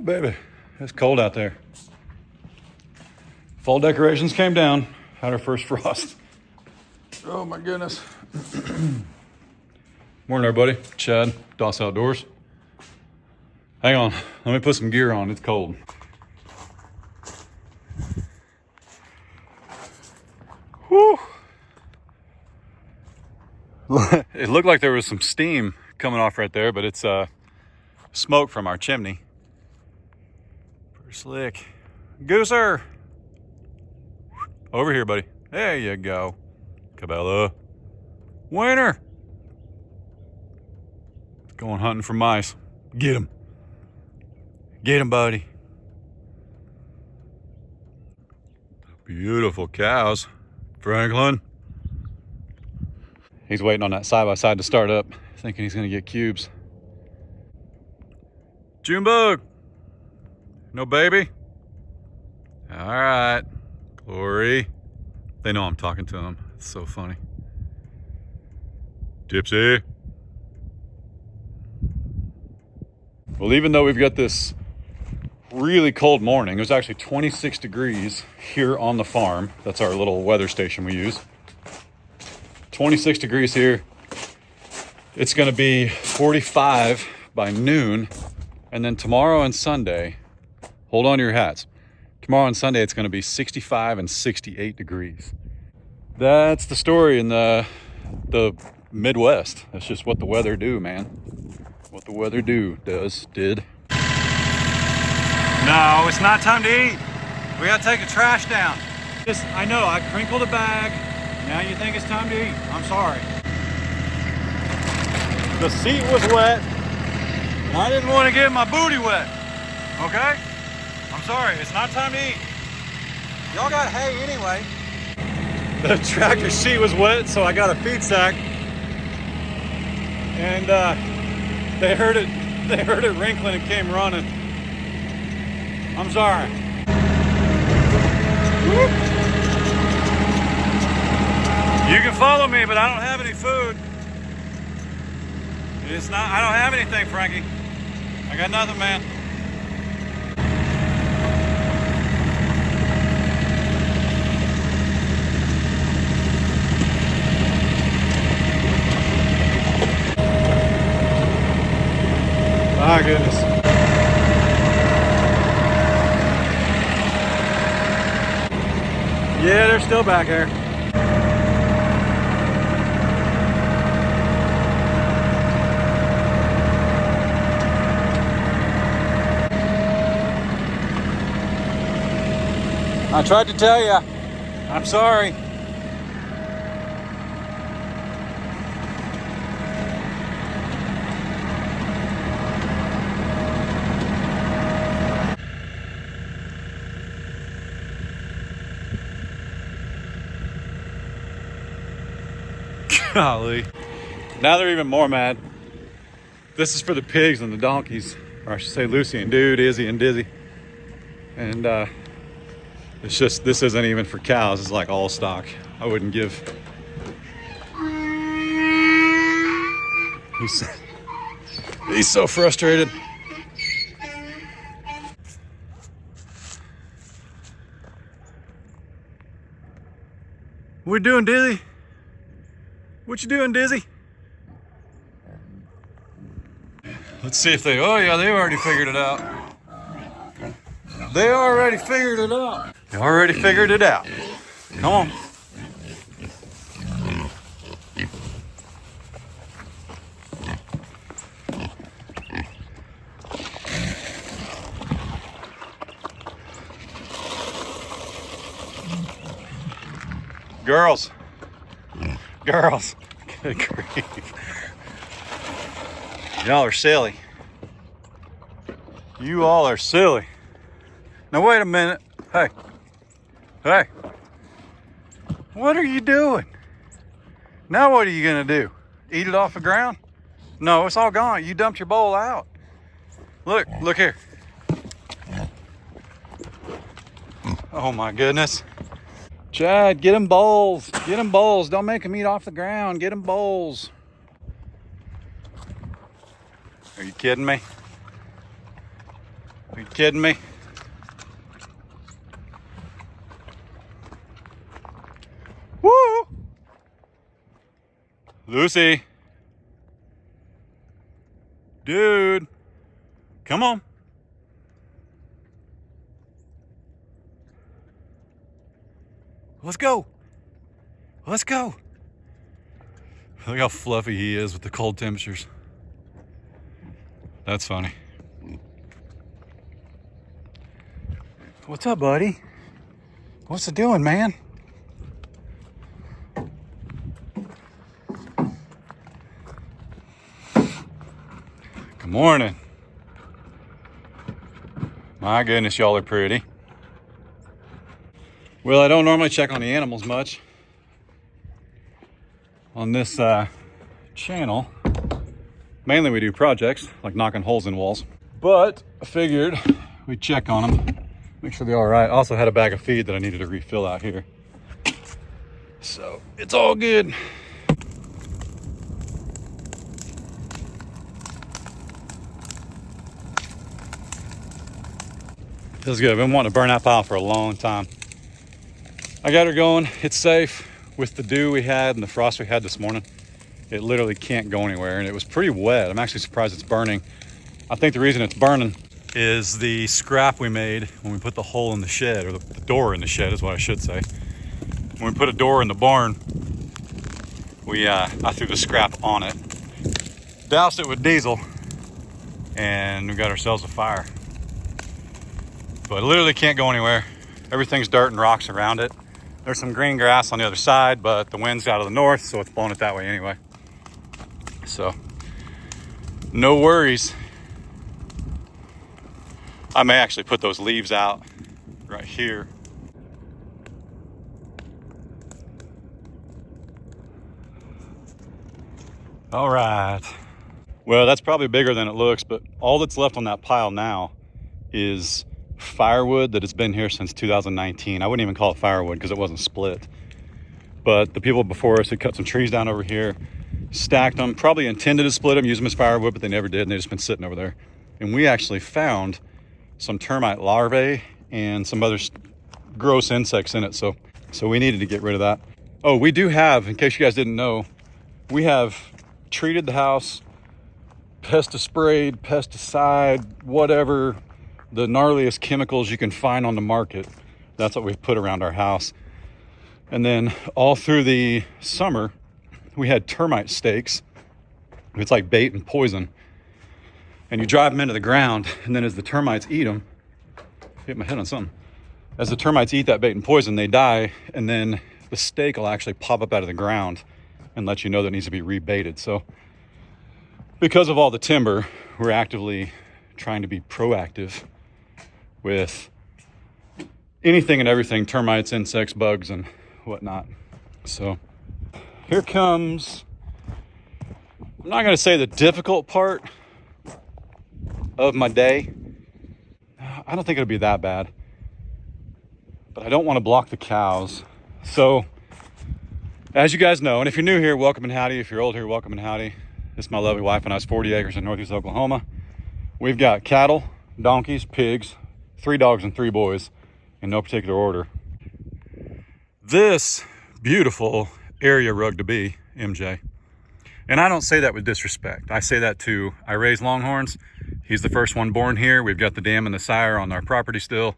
baby, it's cold out there. Fall decorations came down, had our first frost. Oh my goodness. Morning everybody, Chad, Doss Outdoors. Hang on, let me put some gear on, it's cold. Whew. It looked like there was some steam coming off right there, but it's smoke from our chimney. Pretty slick. Gooser! Over here, buddy. There you go. Cabela. Winner! Going hunting for mice. Get him. Get him, buddy. Beautiful cows. Franklin. He's waiting on that side-by-side to start up, thinking he's gonna get cubes. Junebug. No baby? All right. Glory. They know I'm talking to them. It's so funny. Tipsy. Well, even though we've got this really cold morning, it was actually 26 degrees here on the farm. That's our little weather station we use. 26 degrees here. It's gonna be 45 by noon. And then tomorrow and Sunday, hold on to your hats. Tomorrow and Sunday, it's gonna be 65 and 68 degrees. That's the story in the Midwest. That's just what the weather do, man. What the weather did. No, it's not time to eat. We gotta take the trash down. I know, I crinkled a bag. Now you think it's time to eat. I'm sorry. The seat was wet. And I didn't want to get my booty wet. Okay? I'm sorry, it's not time to eat. Y'all got hay anyway. The tractor seat was wet, so I got a feed sack. And they heard it wrinkling and came running. I'm sorry. Whoop. You can follow me, but I don't have any food. I don't have anything, Frankie. I got nothing, man. My goodness. Yeah, they're still back here. I tried to tell you. I'm sorry. Golly. Now they're even more mad. This is for the pigs and the donkeys. Or I should say Lucy and Dude, Izzy and Dizzy. And it's just, this isn't even for cows. It's like all stock. I wouldn't give. He's so frustrated. What you doing, Dizzy? What you doing, Dizzy? Let's see if they, oh yeah, they already figured it out. They already figured it out. They already figured it out. Come on. Girls. Girls. Good grief. Y'all are silly. You all are silly. Now wait a minute. Hey. Hey. What are you doing? Now what are you gonna do? Eat it off the ground? No, it's all gone. You dumped your bowl out. Look here. Oh my goodness. Chad, get him bowls. Get him bowls. Don't make him eat off the ground. Get him bowls. Are you kidding me? Are you kidding me? Woo! Lucy. Dude. Come on. Let's go. Let's go. Look how fluffy he is with the cold temperatures. That's funny. What's up, buddy? What's it doing, man? Good morning. My goodness, y'all are pretty. Well, I don't normally check on the animals much on this channel. Mainly we do projects, like knocking holes in walls. But I figured we'd check on them, make sure they're all right. I also had a bag of feed that I needed to refill out here. So it's all good. Feels good. I've been wanting to burn that pile for a long time. I got her going. It's safe with the dew we had and the frost we had this morning. It literally can't go anywhere, and it was pretty wet. I'm actually surprised it's burning. I think the reason it's burning is the scrap we made when we put the hole in the shed, or the door in the shed is what I should say. When we put a door in the barn, I threw the scrap on it, doused it with diesel, and we got ourselves a fire. But it literally can't go anywhere. Everything's dirt and rocks around it. There's some green grass on the other side, but the wind's out of the north, so it's blowing it that way anyway. So, no worries. I may actually put those leaves out right here. All right. Well, that's probably bigger than it looks, but all that's left on that pile now is firewood that has been here since 2019. I wouldn't even call it firewood because it wasn't split. But the people before us had cut some trees down over here, stacked them, probably intended to split them, use them as firewood, but they never did, and they've just been sitting over there. And we actually found some termite larvae and some other gross insects in it, so we needed to get rid of that. Oh, we do have, in case you guys didn't know, we have treated the house, pesticide, whatever, the gnarliest chemicals you can find on the market. That's what we've put around our house. And then all through the summer, we had termite stakes. It's like bait and poison. And you drive them into the ground, and then as the termites eat them, hit my head on something. As the termites eat that bait and poison, they die, and then the stake will actually pop up out of the ground and let you know that it needs to be rebaited. So because of all the timber, we're actively trying to be proactive with anything and everything, termites, insects, bugs, and whatnot. So here comes, I'm not going to say the difficult part of my day. I don't think it'll be that bad, but I don't want to block the cows. So as you guys know, and if you're new here, welcome and howdy. If you're old here, welcome and howdy. This is my lovely wife and I. 40 acres in northeast Oklahoma. We've got cattle, donkeys, pigs, 3 dogs, and 3 boys in no particular order. This beautiful area rug to be, MJ. And I don't say that with disrespect. I say that I raise longhorns. He's the first one born here. We've got the dam and the sire on our property still.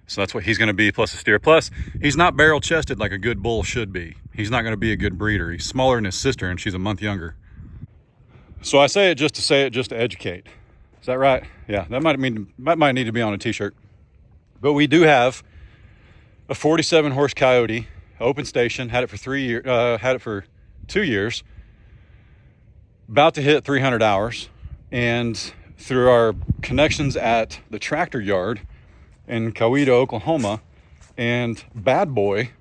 So that's what he's going to be, plus a steer. Plus, he's not barrel chested like a good bull should be. He's not going to be a good breeder. He's smaller than his sister, and she's a month younger. So I say it just to educate. Is that right? Yeah, that might need to be on a t-shirt. But we do have a 47 horse coyote, open station, had it for 2 years, about to hit 300 hours. And through our connections at the tractor yard in Coweta, Oklahoma, and Bad Boy,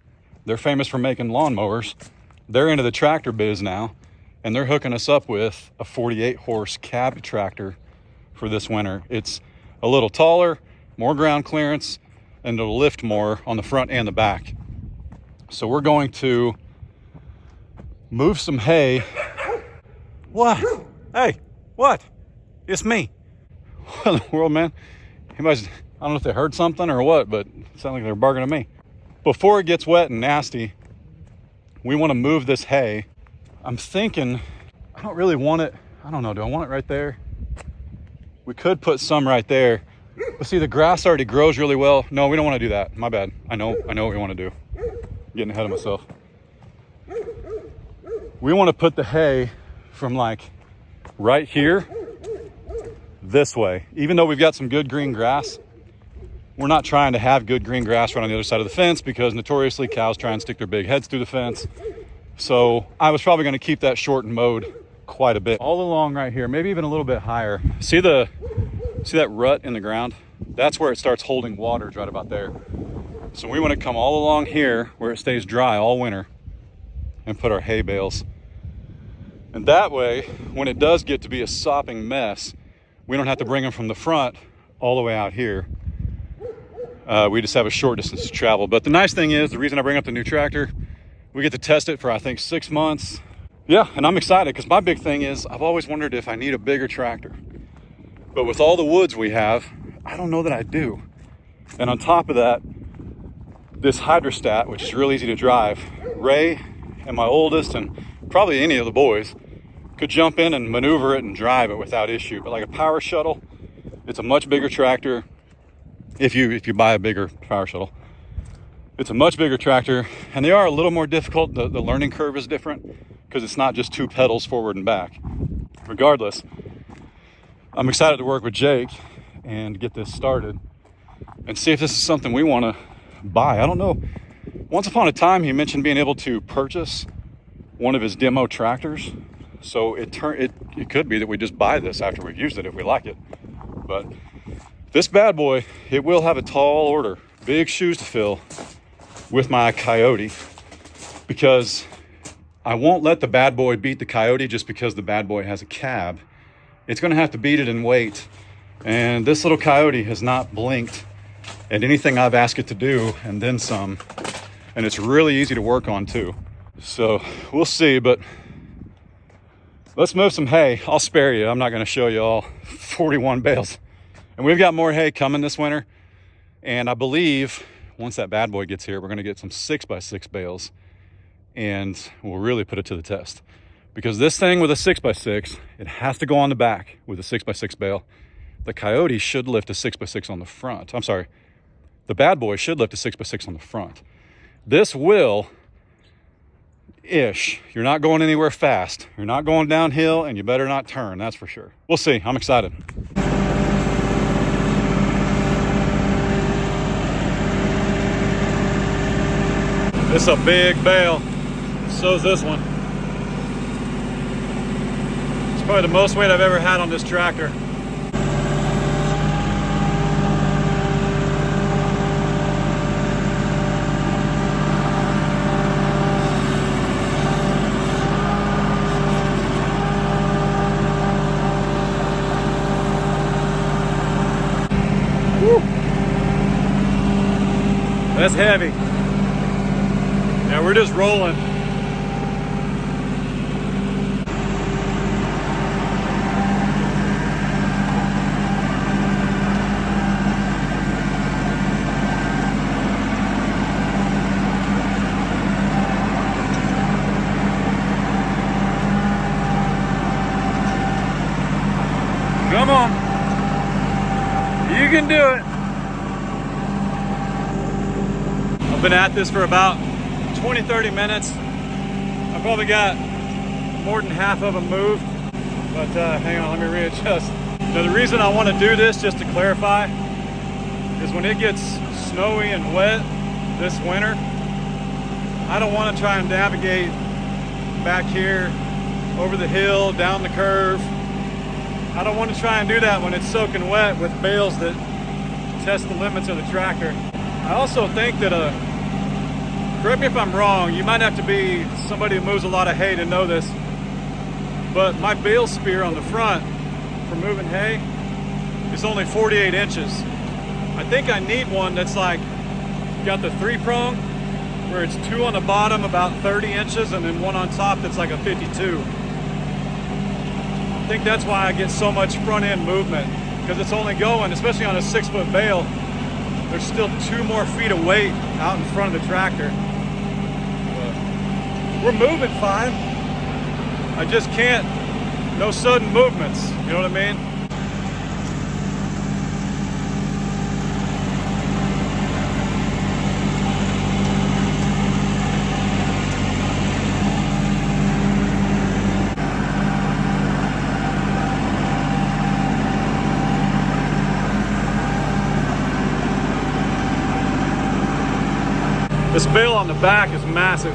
they're famous for making lawnmowers. They're into the tractor biz now, and they're hooking us up with a 48 horse cab tractor for this winter. It's a little taller, more ground clearance, and it'll lift more on the front and the back. So we're going to move some hay. What? Hey, what? It's me. What in the world, man? I don't know if they heard something or what, but it sounded like they're barking at me. Before it gets wet and nasty, we want to move this hay. I'm thinking, I don't really want it. I don't know, do I want it right there? We could put some right there. But see, the grass already grows really well. No, we don't want to do that. My bad. I know what we want to do. I'm getting ahead of myself. We want to put the hay from like right here this way. Even though we've got some good green grass, we're not trying to have good green grass right on the other side of the fence because notoriously cows try and stick their big heads through the fence. So I was probably going to keep that short and mowed quite a bit. All along right here, maybe even a little bit higher. See that rut in the ground? That's where it starts holding water, right about there. So we want to come all along here where it stays dry all winter and put our hay bales. And that way, when it does get to be a sopping mess, we don't have to bring them from the front all the way out here. We just have a short distance to travel. But the nice thing is, the reason I bring up the new tractor, we get to test it for, I think, 6 months. Yeah, and I'm excited because my big thing is I've always wondered if I need a bigger tractor. But with all the woods we have, I don't know that I do. And on top of that, this hydrostat, which is real easy to drive, Ray and my oldest and probably any of the boys could jump in and maneuver it and drive it without issue. But like a power shuttle, it's a much bigger tractor. If you buy a bigger power shuttle, it's a much bigger tractor, and they are a little more difficult. The learning curve is different because it's not just 2 pedals forward and back. Regardless, I'm excited to work with Jake and get this started and see if this is something we want to buy. I don't know. Once upon a time, he mentioned being able to purchase one of his demo tractors. So it could be that we just buy this after we've used it if we like it. But this bad boy, it will have a tall order, big shoes to fill with my Coyote, because I won't let the bad boy beat the Coyote just because the bad boy has a cab. It's going to have to beat it in weight. And this little Coyote has not blinked at anything I've asked it to do, and then some. And it's really easy to work on too. So we'll see, but let's move some hay. I'll spare you. I'm not going to show you all 41 bales. And we've got more hay coming this winter. And I believe once that bad boy gets here, we're going to get some 6x6 bales. And we'll really put it to the test. Because this thing with a 6x6, it has to go on the back with a 6x6 bale. The Coyote should lift a 6x6 on the front. I'm sorry. The bad boy should lift a 6x6 on the front. This will ish. You're not going anywhere fast. You're not going downhill, and you better not turn, that's for sure. We'll see. I'm excited. This is a big bale. So is this one. It's probably the most weight I've ever had on this tractor. That's heavy. Yeah, we're just rolling. Come on. You can do it. Been at this for about 20-30 minutes. I've probably got more than half of them moved, but hang on, let me readjust. Now the reason I want to do this, just to clarify, is when it gets snowy and wet this winter, I don't want to try and navigate back here over the hill, down the curve. I don't want to try and do that when it's soaking wet with bales that test the limits of the tractor. I also think that correct me if I'm wrong, you might have to be somebody who moves a lot of hay to know this, but my bale spear on the front for moving hay is only 48 inches. I think I need one that's like, got the 3-prong, where it's 2 on the bottom, about 30 inches, and then one on top that's like a 52. I think that's why I get so much front end movement because it's only going, especially on a 6-foot bale, there's still 2 more feet of weight out in front of the tractor. But we're moving fine. I just can't, no sudden movements, you know what I mean? This bale on the back is massive.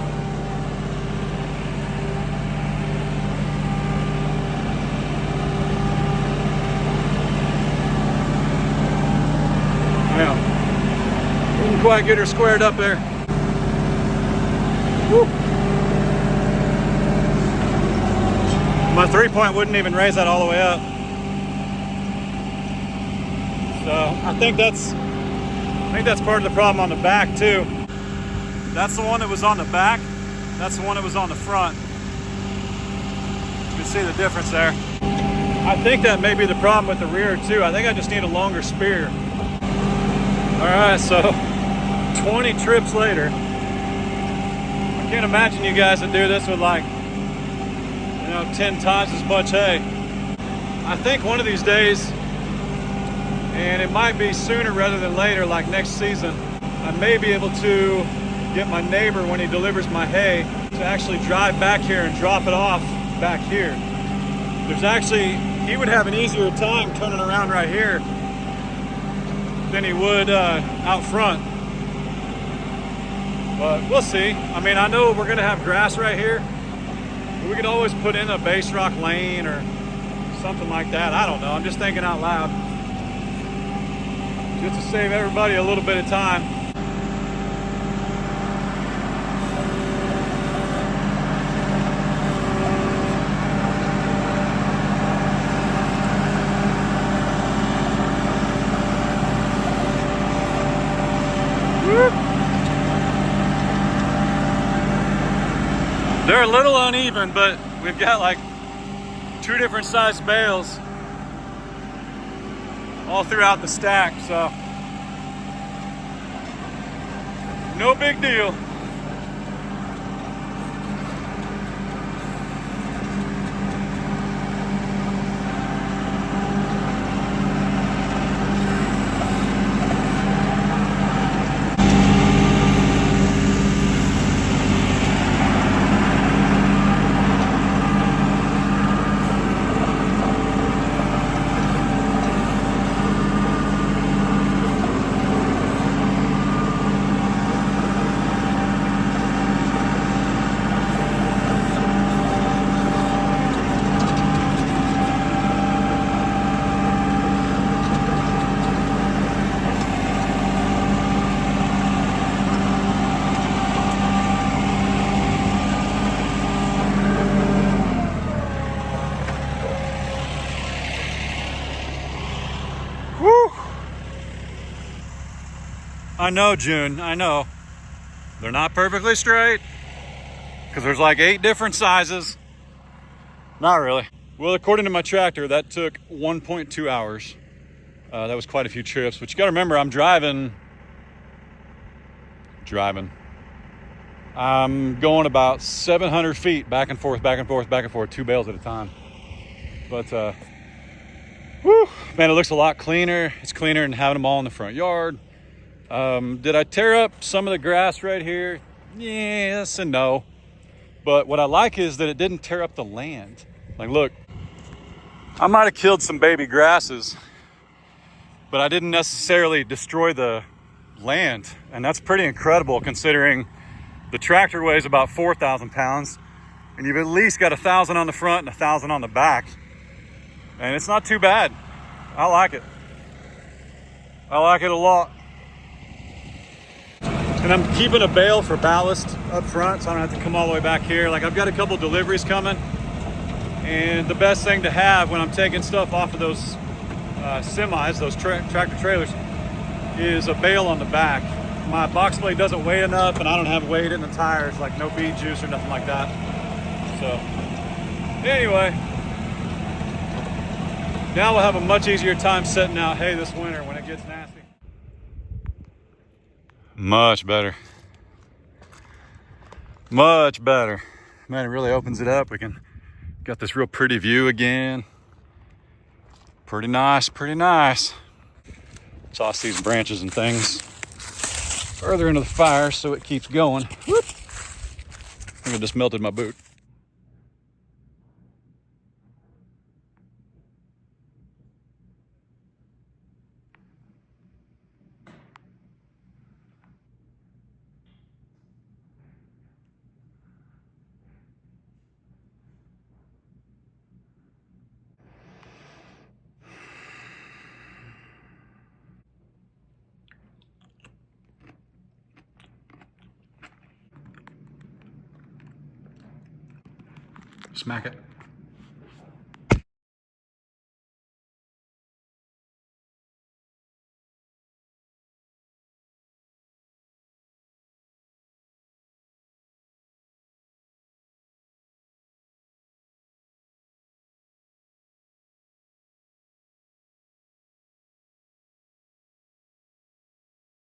Yeah, didn't quite get her squared up there. Woo. My 3-point wouldn't even raise that all the way up. So I think that's part of the problem on the back too. That's the one that was on the back. That's the one that was on the front. You can see the difference there. I think that may be the problem with the rear too. I think I just need a longer spear. All right, so 20 trips later. I can't imagine you guys that do this with like, 10 times as much hay. I think one of these days, and it might be sooner rather than later, like next season, I may be able to get my neighbor, when he delivers my hay, to actually drive back here and drop it off back here. He would have an easier time turning around right here than he would out front. But we'll see. I mean, I know we're gonna have grass right here, but we could always put in a base rock lane or something like that. I don't know, I'm just thinking out loud. Just to save everybody a little bit of time. They're a little uneven, but we've got like 2 different sized bales all throughout the stack, so no big deal. I know, June, I know. They're not perfectly straight because there's like 8 different sizes. Not really. Well, according to my tractor, that took 1.2 hours. That was quite a few trips, but you gotta remember, I'm driving. I'm going about 700 feet back and forth, 2 bales at a time. But, whew, man, it looks a lot cleaner. It's cleaner than having them all in the front yard. Did I tear up some of the grass right here? Yes and no. But what I like is that it didn't tear up the land. Like, look, I might have killed some baby grasses, but I didn't necessarily destroy the land. And that's pretty incredible considering the tractor weighs about 4,000 pounds and you've at least got 1,000 on the front and 1,000 on the back. And it's not too bad. I like it. I like it a lot. And I'm keeping a bale for ballast up front, so I don't have to come all the way back here. Like, I've got a couple deliveries coming, and the best thing to have when I'm taking stuff off of those semis, those tractor trailers, is a bale on the back. My box blade doesn't weigh enough, and I don't have weight in the tires, like no bead juice or nothing like that. So, anyway, Now we'll have a much easier time setting out hay this winter when it gets nasty. Much better. Much better. Man, it really opens it up. We got this real pretty view again. Pretty nice, pretty nice. Toss these branches and things further into the fire so it keeps going. Whoop. I think I just melted my boot. Smack it.